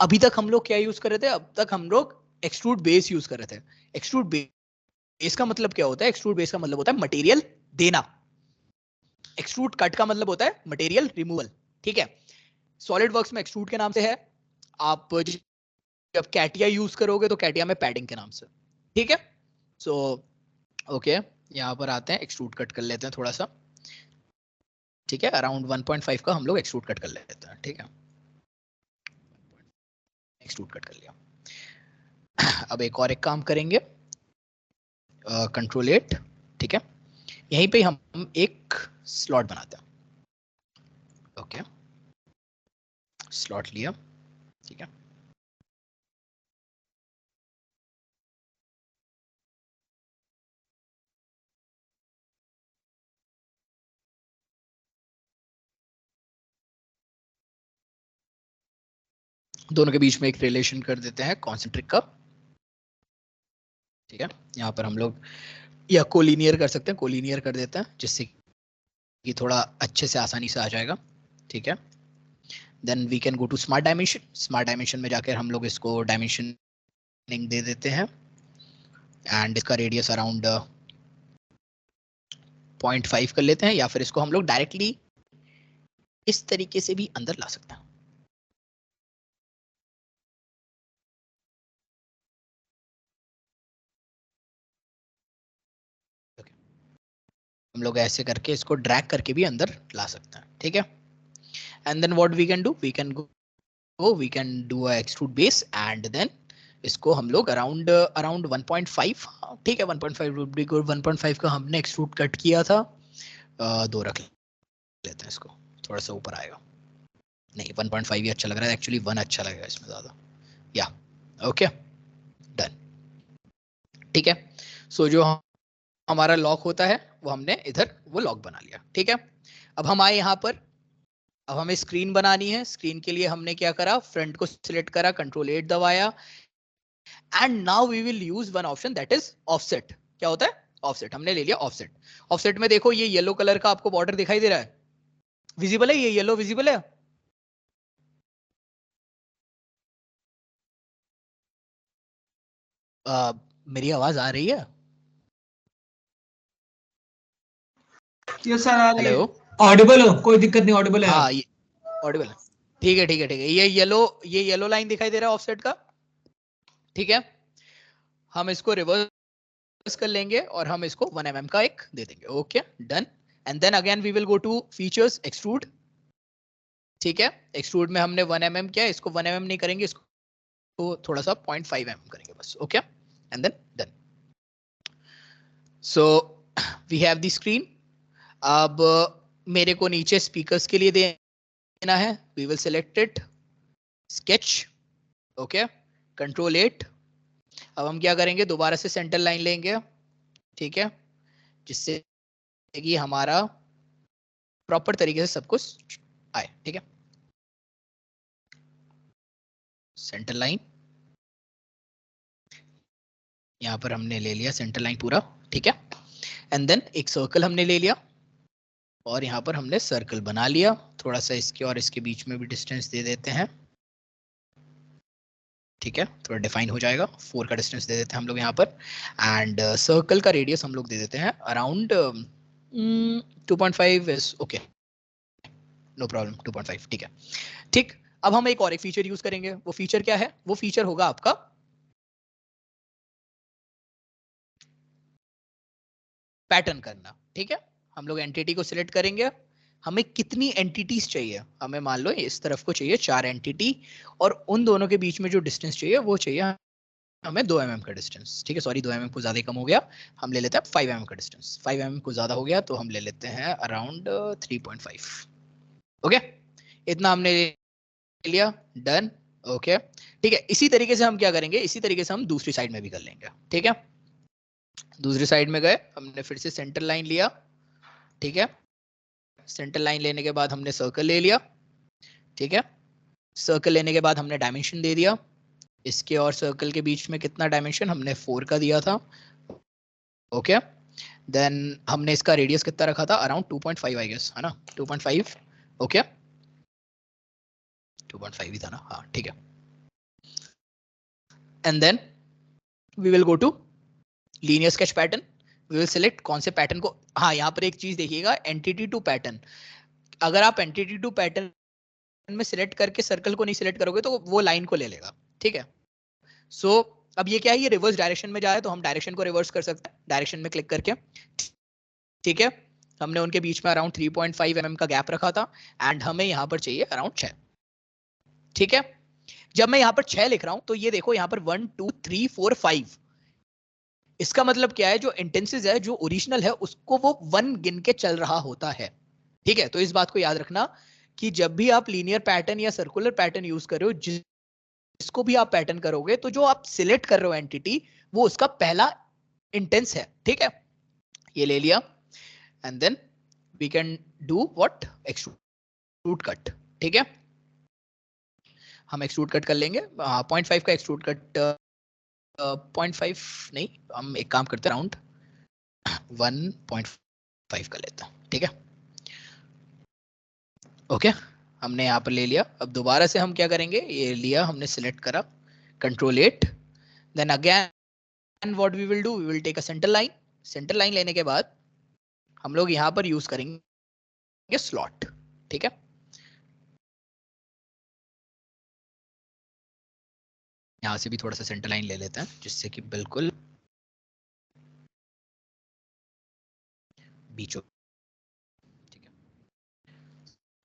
अभी तक हम लोग क्या यूज कर रहे थे, अब तक हम लोग एक्सट्रूड बेस यूज कर रहे थे। एक्सट्रूड बेस का मतलब क्या होता है, एक्सट्रूड बेस का मतलब होता है मटेरियल देना, एक्सट्रूड कट का मतलब होता है मटेरियल रिमूवल, ठीक है। सॉलिड वर्क्स में एक्सट्रूड के नाम से है, आप जब कैटिया यूज करोगे तो कैटिया में पैडिंग के नाम से, ठीक है। सो ओके, यहाँ पर आते हैं, एक्सट्रूड कट कर लेते हैं थोड़ा सा, ठीक है। अराउंड 1.5 का हम लोग एक्सट्रूड कट कर लेते हैं, ठीक है। एक्सट्रूड कट कर लिया। अब एक काम करेंगे, कंट्रोल 8, ठीक है। यहीं पे हम एक स्लॉट बनाते हैं, ओके, स्लॉट लिया, ठीक है। दोनों के बीच में एक रिलेशन कर देते हैं कॉन्सेंट्रिक का, ठीक है। यहाँ पर हम लोग या कोलिनियर कर सकते हैं, कोलिनियर कर देते हैं जिससे कि थोड़ा अच्छे से आसानी से आ जाएगा, ठीक है। Then we can go to smart dimension, smart dimension में जाकर हम लोग इसको डायमेंशनिंग दे देते हैं, एंड इसका रेडियस अराउंड 0.5 कर लेते हैं, या फिर इसको हम लोग डायरेक्टली इस तरीके से भी अंदर ला सकते हैं, हम लोग ऐसे करके इसको ड्रैग करके भी अंदर ला सकते हैं, ठीक है। And then what we can do, we can do a extrude base, and then इसको हम लोग अराउंड अराउंड 1.5, ठीक है, 1.5 वुड बी गुड। 1.5 का हमने एक्सट्रूड कट किया था, 2 रख लेते हैं इसको, थोड़ा सा ऊपर आएगा, नहीं 1.5 ही अच्छा लग रहा है एक्चुअली, 1 अच्छा लगेगा इसमें ज्यादा, या ओके डन, ठीक है। सो जो हमारा लॉक होता है वो हमने इधर वो लॉक बना लिया, ठीक है। अब हम आए यहाँ पर, अब हमें स्क्रीन बनानी है, स्क्रीन के लिए हमने क्या करा, फ्रंट को सिलेक्ट करा, कंट्रोल 8 दबाया, and now we will use one option that is offset. क्या होता है ऑफसेट, हमने ले लिया ऑफसेट। ऑफसेट में देखो ये येलो कलर का आपको बॉर्डर दिखाई दे रहा है, विजिबल है, ये येलो विजिबल है, मेरी आवाज आ रही है? यस सर, आ रही है। हेलो, ऑडिबल हो, कोई दिक्कत नहीं, ऑडिबल है हाँ आप। ये ऑडिबल है। ठीक है ठीक है ठीक है, ये येलो लाइन दिखाई दे रहा है ऑफसेट का, ठीक है। हम इसको रिवर्स कर लेंगे और हम इसको 1 mm का एक दे देंगे, okay done. And then again we will go to features, extrude, ठीक है। एक्सट्रूड में हमने 1 mm किया, इसको 1 mm नहीं करेंगे, इसको थोड़ा सा 0.5 mm करेंगे बस, okay and then done. So we have the screen. अब मेरे को नीचे स्पीकर्स के लिए देना है, we will select it, sketch, okay, control 8। अब हम क्या करेंगे, दोबारा से सेंटर लाइन लेंगे, ठीक है, जिससे कि हमारा प्रॉपर तरीके से सब कुछ आए, ठीक है। सेंटर लाइन यहां पर हमने ले लिया, सेंटर लाइन पूरा, ठीक है। एंड देन एक सर्कल हमने ले लिया और यहाँ पर हमने सर्कल बना लिया, थोड़ा सा इसके और इसके बीच में भी डिस्टेंस दे देते हैं, ठीक है, थोड़ा डिफाइन हो जाएगा। 4 का डिस्टेंस दे देते हैं हम लोग यहाँ पर। एंड सर्कल का रेडियस हम लोग दे देते हैं around 2.5 is okay, no problem, 2.5 ठीक है, ठीक। अब हम एक और एक फीचर यूज करेंगे, वो फीचर क्या है, वो फीचर होगा आपका पैटर्न करना, ठीक है। हम लोग एंटिटी को सिलेक्ट करेंगे, हमें कितनी एंटिटीज चाहिए, हमें मान लो इस तरफ को चाहिए 4 एंटिटी, और उन दोनों के बीच में जो डिस्टेंस चाहिए वो चाहिए हमें 2 mm का डिस्टेंस, ठीक है। सॉरी 2 mm को ज्यादा कम हो गया, हम ले लेते हैं 5 mm का डिस्टेंस। 5 mm को ज्यादा हो गया तो हम ले लेते हैं अराउंड 3.5, ओके। इतना हमने ले लिया, डन, ओके, ठीक है। इसी तरीके से हम क्या करेंगे, इसी तरीके से हम दूसरी साइड में भी कर लेंगे, ठीक है। दूसरी साइड में गए, हमने फिर से सेंटर लाइन लिया, ठीक है। सेंटर लाइन लेने के बाद हमने सर्कल ले लिया, ठीक है। सर्कल लेने के बाद हमने डायमेंशन दे दिया, इसके और सर्कल के बीच में कितना डायमेंशन, हमने 4 का दिया था, ओके। देन हमने इसका रेडियस कितना रखा था, अराउंड 2.5 आई गेस, है ना, 2.5, ओके, 2.5 ही था ना, हाँ ठीक है। And then we will go to linear sketch pattern, we will select कौन से पैटर्न को, हाँ यहाँ पर एक चीज देखिएगा, एंटिटी टू पैटर्न, अगर आप एंटिटी टू पैटर्न में सिलेक्ट करके सर्कल को नहीं सिलेक्ट करोगे तो वो लाइन को ले लेगा, ठीक है। सो अब ये क्या है, ये रिवर्स डायरेक्शन में जा रहा है, तो हम डायरेक्शन को रिवर्स कर सकते हैं डायरेक्शन में क्लिक करके, ठीक है। हमने उनके बीच में अराउंड 3.5 mm का गैप रखा था, एंड हमें यहाँ पर चाहिए अराउंड 6, ठीक है। जब मैं यहाँ पर 6 लिख रहा हूं तो ये देखो यहाँ पर 1 2 3 4 5, इसका मतलब क्या है, जो इंटेंसिस है, जो ओरिजिनल है, उसको वो 1 गिन के चल रहा होता है, ठीक है। तो इस बात को याद रखना कि जब भी आप लीनियर पैटर्न या सर्कुलर पैटर्न यूज कर रहे हो, जिसको भी आप पैटर्न करोगे, तो जो आप सिलेक्ट कर रहे हो एंटिटी, वो उसका पहला इंटेंस है, ठीक है। ये ले लिया, and then we can do what, extrude cut, ठीक है। हम एक्सट्रूड कट कर लेंगे, 0.5 का एक्सट्रूड कट, 0.5 नहीं, हम एक काम करते हैं, अराउंड 1.5 कर लेते हैं, ठीक है, ओके। हमने यहाँ पर ले लिया। अब दोबारा से हम क्या करेंगे, ये लिया हमने, सिलेक्ट करा, control 8, then again what we will do, we will take a centre line. Centre line लेने के बाद हम लोग यहाँ पर यूज करेंगे स्लॉट, ठीक है। यहाँ से भी थोड़ा सा सेंटर लाइन ले लेते हैं, जिससे कि बिल्कुल बीचों, ठीक है,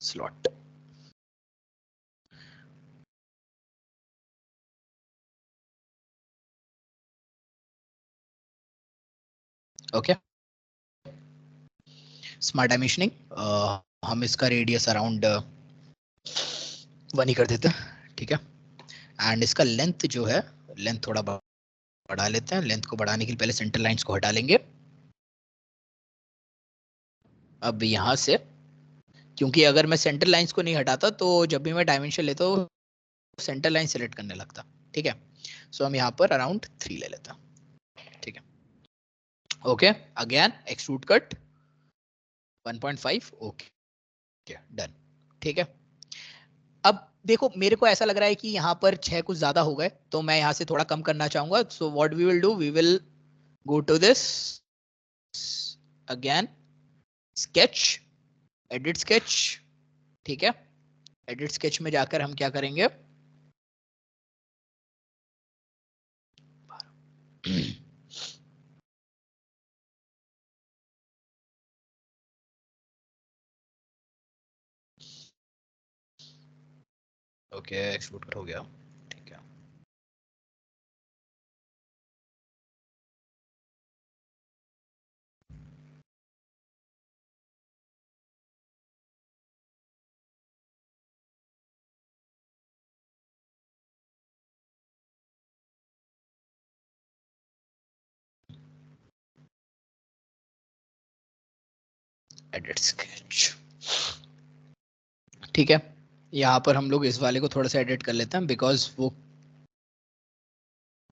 स्लॉट, ओके। स्मार्ट डायमेंशनिंग, हम इसका रेडियस अराउंड 1 ही कर देते हैं, ठीक है। एंड इसका लेंथ जो है, लेंथ थोड़ा बढ़ा लेते हैं। लेंथ को बढ़ाने के लिए पहले सेंटर लाइंस को हटा लेंगे। अब यहाँ से, क्योंकि अगर मैं सेंटर लाइंस को नहीं हटाता तो जब भी मैं डायमेंशन लेता हूँ सेंटर लाइन सेलेक्ट करने लगता, ठीक है। सो हम यहाँ पर अराउंड 3 ले लेते हैं, ठीक है, okay. Again extrude cut 1.5, okay, done, ठीक है। अब देखो मेरे को ऐसा लग रहा है कि यहाँ पर 6 कुछ ज्यादा हो गए, तो मैं यहाँ से थोड़ा कम करना चाहूंगा. So what we will do, we will go to this again, sketch, edit sketch. ठीक है, एडिट स्केच में जाकर हम क्या करेंगे, ओके एक्सपोर्ट हो गया. ठीक है, एडिट स्केच. ठीक है, यहाँ पर हम लोग इस वाले को थोड़ा सा एडिट कर लेते हैं बिकॉज वो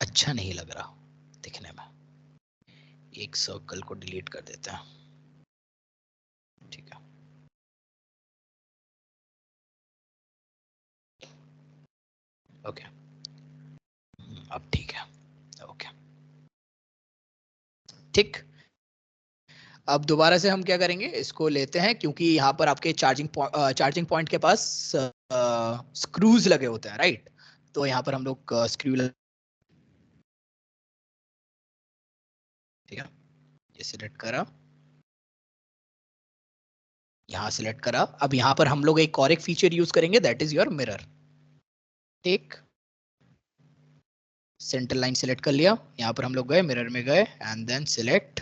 अच्छा नहीं लग रहा दिखने में. एक सर्कल को डिलीट कर देते हैं. ठीक है, ओके, अब ठीक है. ओके, ठीक. अब दोबारा से हम क्या करेंगे, इसको लेते हैं क्योंकि यहाँ पर आपके चार्जिंग पॉइंट के पास स्क्रूज लगे होते हैं, राइट. तो यहाँ पर हम लोग स्क्रू, ठीक है, ये सिलेक्ट करा, यहाँ सिलेक्ट करा. अब यहाँ पर हम लोग एक फीचर यूज करेंगे, दैट इज योर मिरर. ठीक, सेंटर लाइन सिलेक्ट कर लिया, यहाँ पर हम लोग गए मिरर में गए एंड देन सिलेक्ट,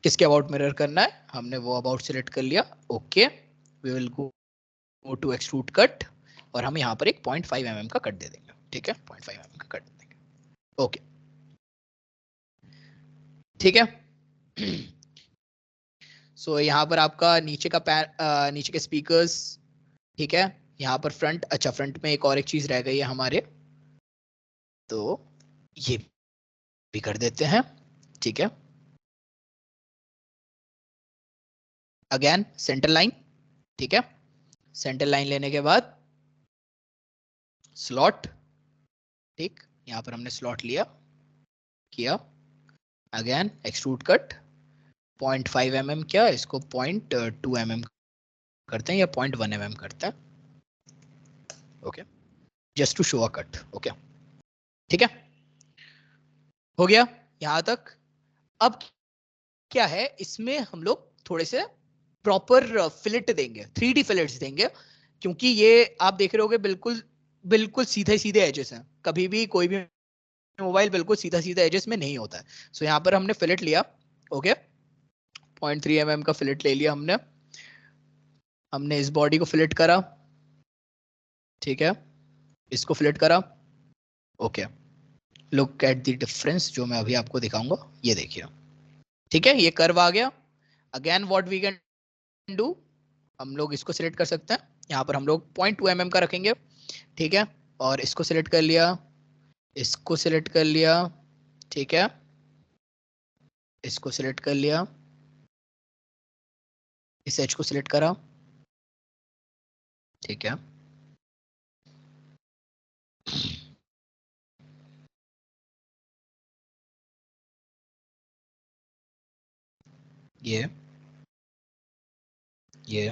किसके अबाउट मिरर करना है, हमने वो अबाउट सिलेक्ट कर लिया. Okay, we will go to extrude cut और हम यहाँ पर एक 0.5 mm का कट दे देंगे. ठीक है, 0.5 mm का कट दे देंगे. ओके, ठीक है. सो यहाँ पर आपका नीचे का नीचे के स्पीकर्स. ठीक है, यहाँ पर फ्रंट, अच्छा फ्रंट में एक और एक चीज रह गई है हमारे, तो ये भी कर देते हैं. ठीक है, अगेन सेंटर लाइन. ठीक है, सेंटर लाइन लेने के बाद स्लॉट. ठीक, यहाँ पर हमने स्लॉट लिया, किया, अगेन एक्सट्रूड कट 0.5 mm, क्या इसको 0.2 mm करते हैं या 0.1 mm करते हैं. Okay, just to show a cut. Okay, ठीक है, हो गया यहां तक. अब क्या है, इसमें हम लोग थोड़े से प्रॉपर फिलेट देंगे, 3D फिलेट्स देंगे, क्योंकि ये आप देख रहे होगे बिल्कुल बिल्कुल सीधे सीधे एजेस हैं. कभी भी कोई भी मोबाइल बिल्कुल सीधा सीधा एजेस में नहीं होता है. सो यहाँ पर हमने फिलेट लिया. ओके, 0.3 mm का फिलेट ले लिया हमने. हमने इस बॉडी को फिलेट करा. ठीक है, इसको फिलेट करा. Okay, look at the difference जो मैं अभी आपको दिखाऊंगा, ये देखिए. ठीक है, ये कर्व आ गया. Again what we can do, हम लोग इसको सिलेक्ट कर सकते हैं. यहाँ पर हम लोग 0.2 mm का रखेंगे. ठीक है, और इसको सिलेक्ट कर लिया, इसको सिलेक्ट कर लिया. ठीक है, इसको सिलेक्ट कर लिया, इस एज को सिलेक्ट करा. ठीक है, ये ये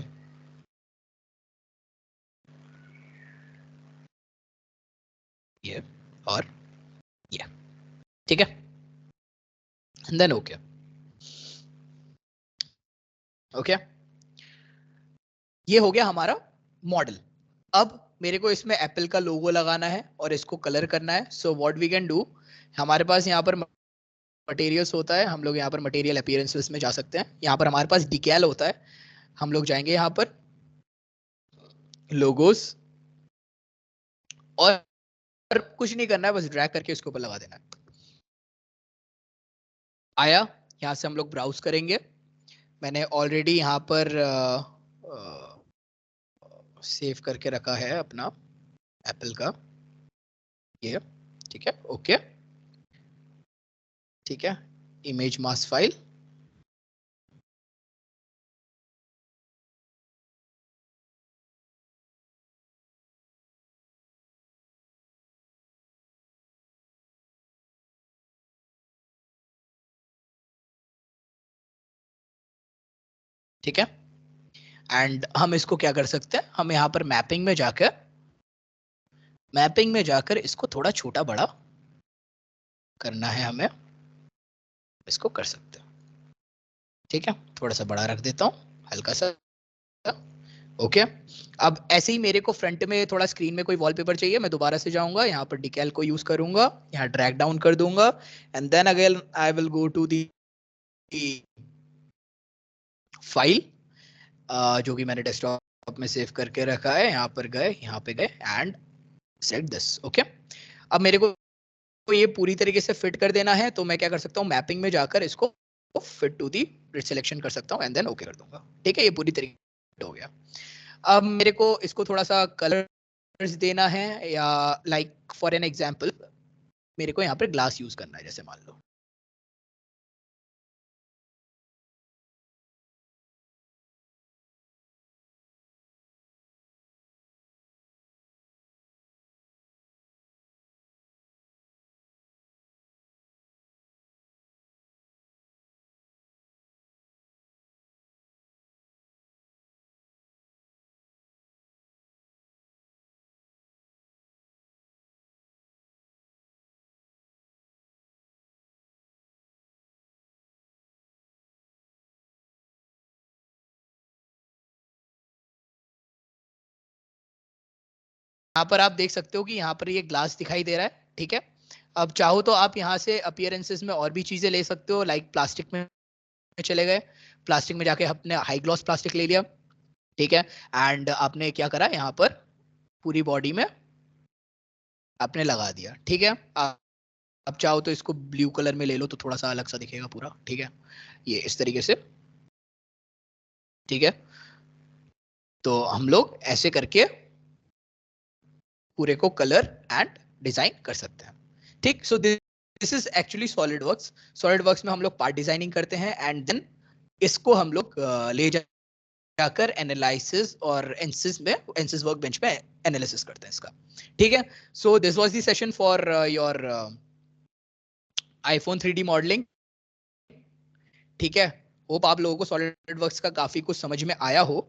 ये और ये. ठीक है, देन ओके. ओके, ये हो गया हमारा मॉडल. अब मेरे को इसमें एप्पल का लोगो लगाना है और इसको कलर करना है. So what we can do, हमारे पास यहाँ पर मटेरियल्स होता है, हम लोग यहाँ पर मटेरियल अपीयरेंसेस में जा सकते हैं. यहाँ पर हमारे पास डिकैल होता है, हम लोग जाएंगे यहाँ पर लोगोस, और कुछ नहीं करना है, बस ड्रैग करके इसके ऊपर लगा देना है. आया, यहाँ से हम लोग ब्राउज करेंगे. मैंने ऑलरेडी यहाँ पर सेव करके रखा है अपना एप्पल का ये. ठीक है, ओके, ठीक है, इमेज मास फाइल. ठीक है। एंड हम इसको क्या कर सकते हैं, हम यहाँ पर मैपिंग में जाकर इसको थोड़ा छोटा बड़ा करना है हमें, इसको कर सकते हैं। ठीक है, थोड़ा सा बड़ा रख देता हूँ हल्का सा। ओके अब ऐसे ही मेरे को फ्रंट में थोड़ा स्क्रीन में कोई वॉलपेपर चाहिए, मैं दोबारा से जाऊंगा यहाँ पर डिकैल को यूज करूंगा, यहाँ ड्रैग डाउन कर दूंगा and then again I will go to the file जो कि मैंने डेस्कटॉप में सेव करके रखा है, यहाँ पर गए, यहाँ पे गए एंड सेट दिस। ओके अब मेरे को ये पूरी तरीके से फिट कर देना है, तो मैं क्या कर सकता हूँ, मैपिंग में जाकर इसको fit to the grid selection कर सकता हूँ एंड देन ओके कर दूंगा। ठीक है, ये पूरी तरीके हो गया। अब मेरे को इसको थोड़ा सा कलर्स देना है, या लाइक फॉर एन एग्जांपल मेरे को यहाँ पर ग्लास यूज करना है, जैसे मान लो यहाँ पर आप देख सकते हो कि यहाँ पर ये ग्लास दिखाई दे रहा है। ठीक है, अब चाहो तो आप यहाँ से अपीयरेंसेस में और भी चीजें ले सकते हो, लाइक प्लास्टिक में चले गए, प्लास्टिक में जाके आपने हाई ग्लॉस प्लास्टिक ले लिया। ठीक है, एंड आपने क्या करा, यहाँ पर पूरी बॉडी में आपने लगा दिया। ठीक है, आप चाहो तो इसको ब्लू कलर में ले लो तो थोड़ा सा अलग सा दिखेगा पूरा। ठीक है, ये इस तरीके से। ठीक है, तो हम लोग ऐसे करके पूरे को कलर एंड डिजाइन कर सकते हैं। ठीक, so this is actually solid works में हम लोग पार्ट डिजाइनिंग करते हैं एंड देन इसको हम लोग ले जाकर एनालिसिस और एनसिस वर्क बेंच पे एनालिसिस करते हैं इसका। ठीक है, so this was the session for your iPhone 3D modelling. ठीक है, होप आप लोगों को सॉलिड वर्क्स का काफी कुछ समझ में आया हो।